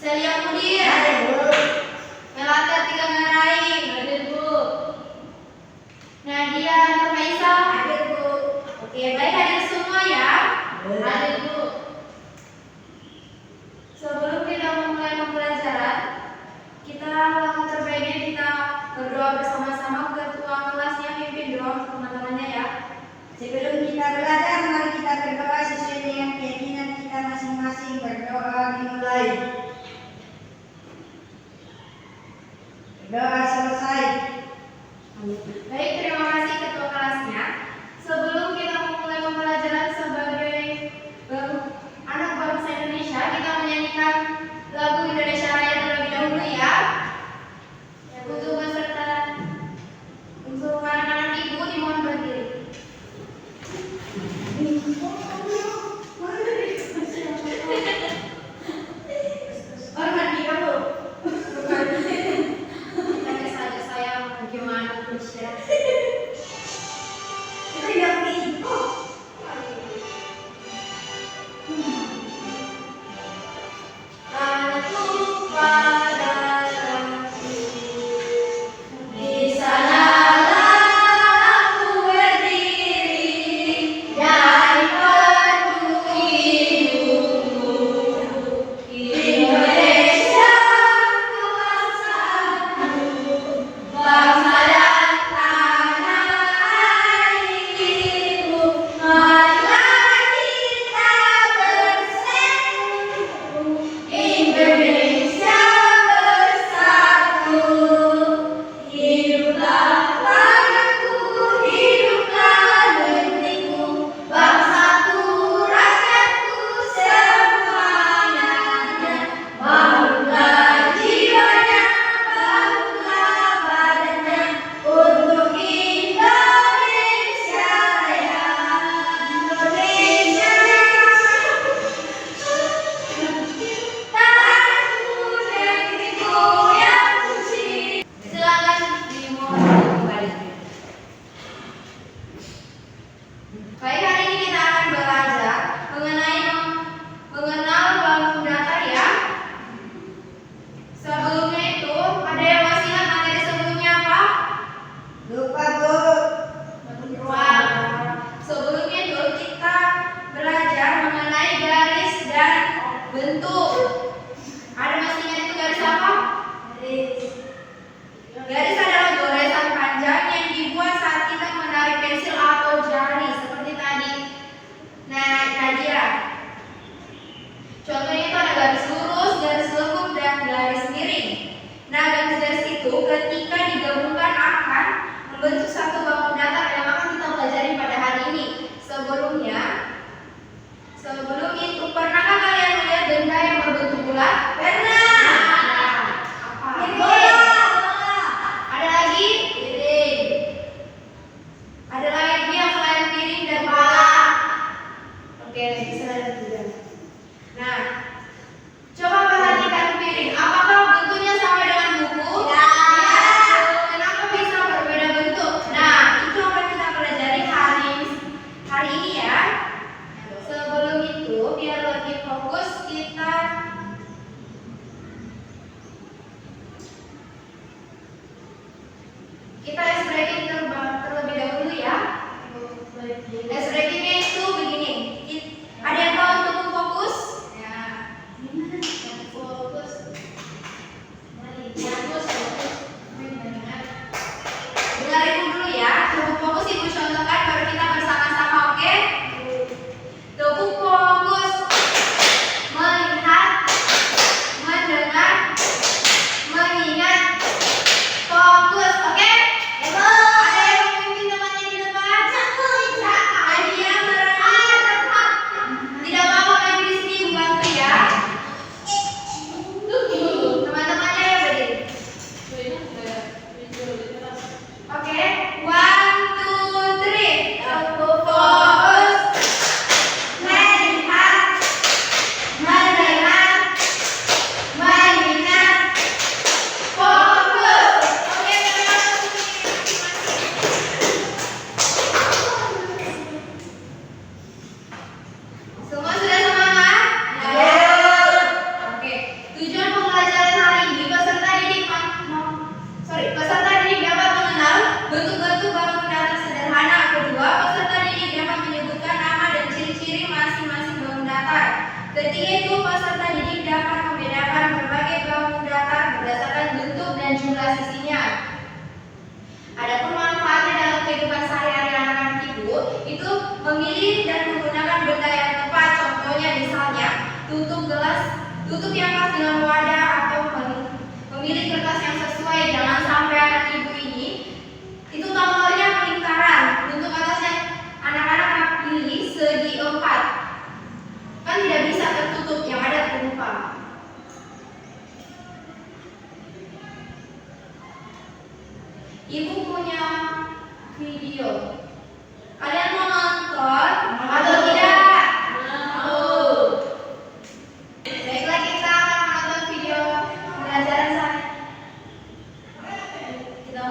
Celia Mudir. Ada, Bu. Melata Tiga Ngarain. Ada, Bu. Nadia Nurfaisa. Ada, Bu. Oke, baik hadir semua ya. Ada, Bu. Sebelum kita memulai pembelajaran, kita terbaiknya kita berdoa bersama-sama. Ketua kelasnya pimpin doa untuk teman-temannya ya. Sebelum kita belajar, mari kita berdoa sesuai dengan keyakinan kita masing-masing. Berdoa dimulai. Berdoa selesai. Baik, terima kasih ketua kelasnya. Sebelum kita memulai pembelajaran sebagai anak bangsa Indonesia, kita menyanyikan lagu Indonesia Raya terlebih dahulu ya. Untuk peserta, untuk anak-anak ibu dimohon berdiri. Hormati kamu. Tanya saja saya bagaimana Indonesia. Baik, hari ini kita akan belajar mengenal bangun datar ya. Sebelumnya itu, ada yang masih ingat materi sebelumnya apa? Lupa, Bu. Wah. Sebelumnya itu kita belajar mengenai garis dan bentuk. Ada masih ingat itu garis apa? Garis adalah goresan panjang yang dibuat saat kita menarik pensil atau jari seperti tadi. Nadia. Contohnya itu ada garis lurus, garis lengkung, dan garis miring. Nah, garis-garis itu ketika digabungkan akan membentuk satu bangun datar yang akan kita pelajari pada hari ini. Sebelum itu, pernahkah kalian melihat benda yang berbentuk bulat? Pernah. Apa? Bola. Ada lagi? Piring. Ada lagi yang selain piring dan bola? Oke, bisa ada juga. Nah, coba perhatikan piring. Apakah bentuknya sama dengan buku? Ya. Kenapa bisa berbeda bentuk? Nah, itu akan kita pelajari hari ini ya. Sebelum itu, biar lebih fokus kita ice breaking terlebih dahulu ya. Ice breakingnya itu begini. Ada yang tahu untuk fokus? Ya. Fokus. Dengar ibu dulu ya. Untuk fokus ibu contohkan baru kita bersama-sama, oke? Tubuh fokus. Melihat, mendengar, mengingat. Fokus, oke? Ada yang memimpin temannya di depan? Nadia. berdiri dan menggunakan benda yang tepat. Contohnya misalnya tutup gelas, tutup yang pas dengan wadah atau memilih kertas yang sesuai. Jangan sampai anak ibu ini itu tombolnya lingkaran. Untuk atasnya anak-anak pilih segi 4. Kan tidak bisa tertutup, yang ada penumpang. Ibu punya video. Kalian mau nonton atau tidak? Mau. Baiklah, kita akan menonton video pembelajaran saya. Kita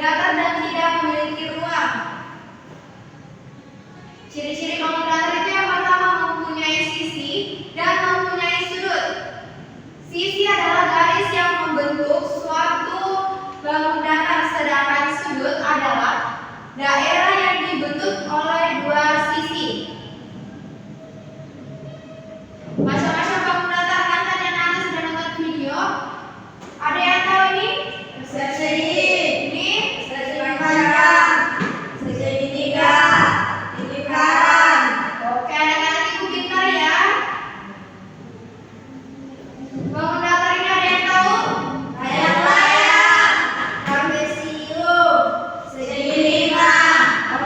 datar dan tidak memiliki ruang. Ciri-ciri bangun datar itu yang pertama mempunyai sisi dan mempunyai sudut. Sisi adalah garis yang membentuk suatu bangun datar, sedangkan sudut adalah daerah yang dibentuk oleh dua sisi. Macam-macam bangun datar akan yang nanti sudah nonton video. Ada yang tahu ini? Persegi, Ini persegi panjang, segitiga, lingkaran. oke, anak-anak ibu pintar ya. Bangun datar ini ada yang tahu? Layang-layang, trapesium, segi lima,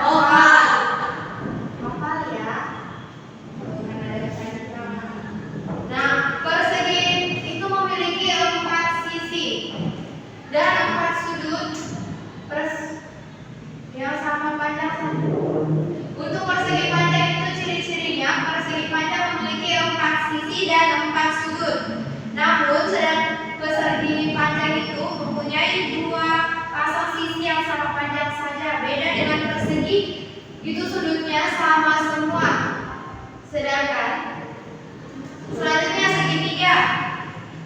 oval. Hafal ya. Nah, persegi itu memiliki 4 sisi dan 4 sudut yang sama panjang satu. Untuk persegi panjang itu ciri-cirinya persegi panjang memiliki 4 sisi dan 4 sudut. Namun sedang persegi panjang itu mempunyai 2 pasang sisi yang sama panjang saja. Beda dengan persegi itu sudutnya sama semua. Sedangkan selanjutnya segitiga.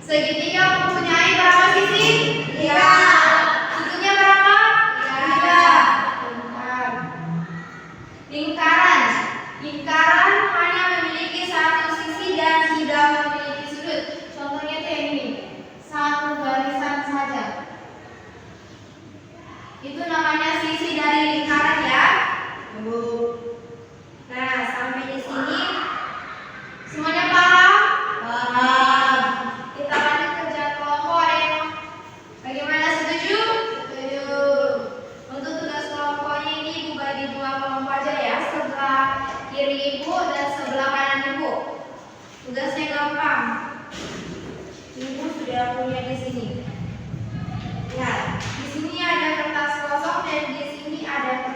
Segitiga mempunyai berapa sisi? 3, Sudutnya berapa? 3. Lingkaran. Lingkaran hanya memiliki 1 sisi dan tidak memiliki sudut. Contohnya itu yang ini. 1 garisan saja. Itu namanya sisi dari lingkaran ya. Nah, sampai di sini semuanya paham? Paham. Kita lanjut kerja kelompok. Ada yang bagaimana, setuju? Setuju. Untuk tugas kelompoknya ini ibu bagi 2 kelompok aja ya, sebelah kiri ibu dan sebelah kanan ibu. Tugasnya gampang. Ibu sudah punya di sini. Lihat, di sini ada kertas kosong dan di sini ada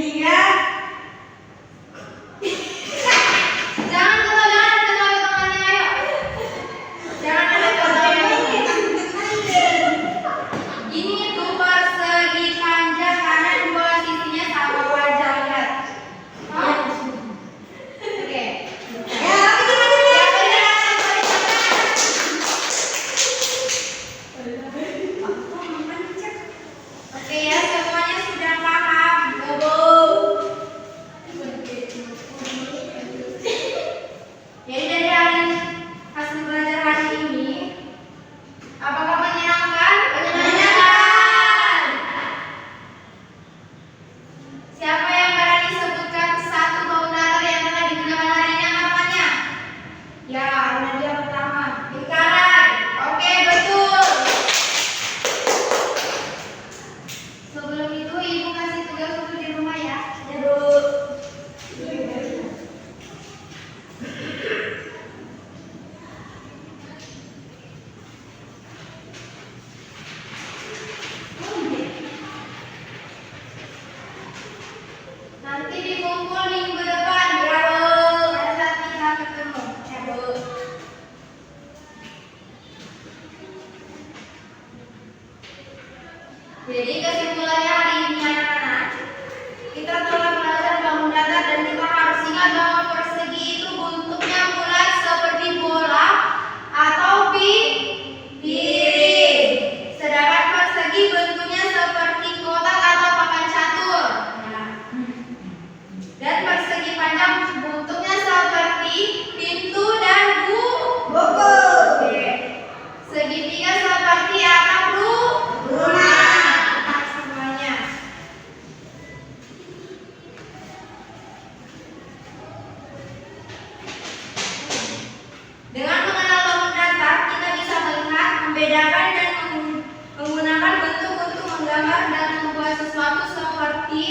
tiga. Jangan ketawa temannya, ayo. Jangan ada ketawa. Ini itu persegi panjang karena dua sisinya sama wajar, lihat. Oh. Oke. Ya, Oke ya, semuanya sudah paham. Bobo. Jadi dari hasil belajar hari ini, apakah menyenangkan? menyenangkan. Siapa yang berani sebutkan satu bau datar yang telah digunakan hari ini namanya? Ya, Nadia pertama. Lingkaran. Oke, betul. Sebelum itu, Ibu kasih tugas untuk di rumah ya. Ya, Bu. Nanti dikumpul minggu depan ya, Bu. Pada saat kita ketemu. Ya, Bu. Jadi kesimpulannya hari ini anak-anak, kita telah belajar bangun datar dan kita harus ingat bahwa persegi itu bentuknya bulat seperti bola atau piring. Sedangkan persegi bentuknya seperti kotak atau papan catur. Dan persegi panjang bentuknya seperti pintu dan Buku. Oke. Segitiga seperti atap rumah. Semuanya. Dengan mengenal bangun datar, kita bisa melihat, membedakan dan menggunakan bentuk untuk menggambar dan membuat sesuatu seperti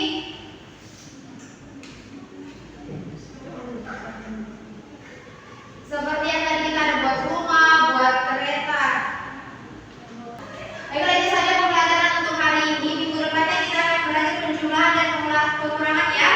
yang tadi kita ada buat rumah, buat kereta. Baiklah, itu saja pembelajaran untuk hari ini. Minggu depannya kita akan belajar penjumlahan dan pengurangan ya.